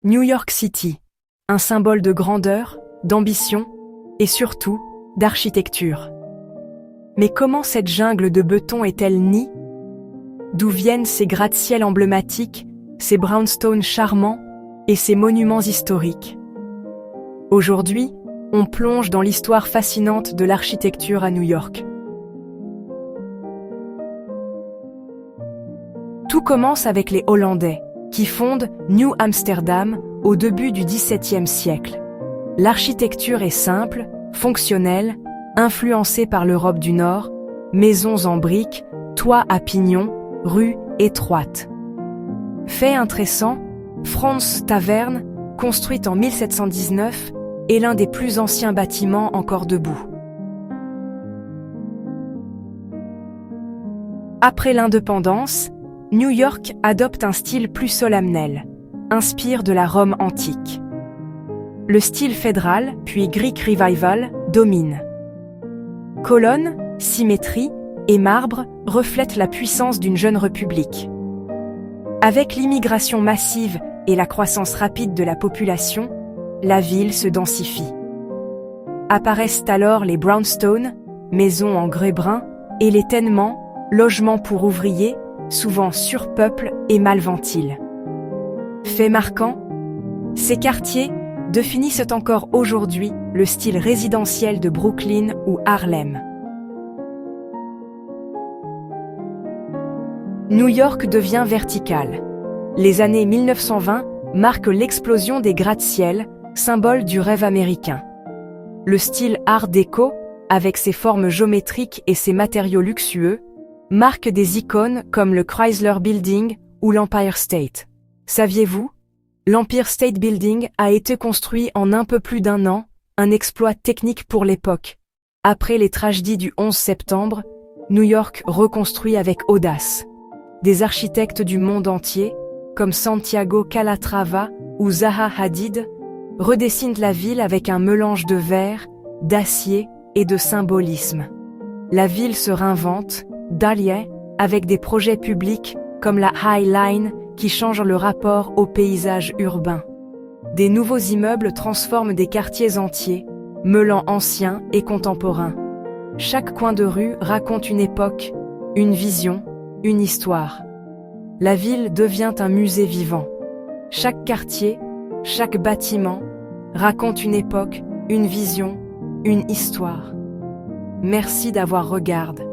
New York City, un symbole de grandeur, d'ambition et surtout d'architecture. Mais comment cette jungle de béton est-elle née? D'où viennent ces gratte-ciel emblématiques, ces brownstones charmants et ces monuments historiques? Aujourd'hui, on plonge dans l'histoire fascinante de l'architecture à New York. Tout commence avec les Hollandais, qui fondent New Amsterdam au début du XVIIe siècle. L'architecture est simple, fonctionnelle, influencée par l'Europe du Nord, maisons en briques, toits à pignons, rues étroites. Fait intéressant, Franz Taverne, construite en 1719, est l'un des plus anciens bâtiments encore debout. Après l'indépendance, New York adopte un style plus solennel, inspire de la Rome antique. Le style fédéral, puis Greek Revival, domine. Colonnes, symétrie et marbre reflètent la puissance d'une jeune république. Avec l'immigration massive et la croissance rapide de la population, la ville se densifie. Apparaissent alors les brownstones, maisons en grès-brun, et les ténements, logements pour ouvriers, souvent surpeuplés et mal ventilés. Fait marquant, ces quartiers définissent encore aujourd'hui le style résidentiel de Brooklyn ou Harlem. New York devient verticale. Les années 1920 marquent l'explosion des gratte-ciel, symbole du rêve américain. Le style Art déco, avec ses formes géométriques et ses matériaux luxueux, marque des icônes comme le Chrysler Building ou l'Empire State. Saviez-vous? L'Empire State Building a été construit en un peu plus d'1 an, un exploit technique pour l'époque. Après les tragédies du 11 septembre, New York reconstruit avec audace. Des architectes du monde entier, comme Santiago Calatrava ou Zaha Hadid, redessinent la ville avec un mélange de verre, d'acier et de symbolisme. La ville se réinvente, d'alliés, avec des projets publics comme la High Line qui changent le rapport au paysage urbain. Des nouveaux immeubles transforment des quartiers entiers, mêlant anciens et contemporains. Chaque coin de rue raconte une époque, une vision, une histoire. La ville devient un musée vivant. Chaque quartier, chaque bâtiment raconte une époque, une vision, une histoire. Merci d'avoir regardé.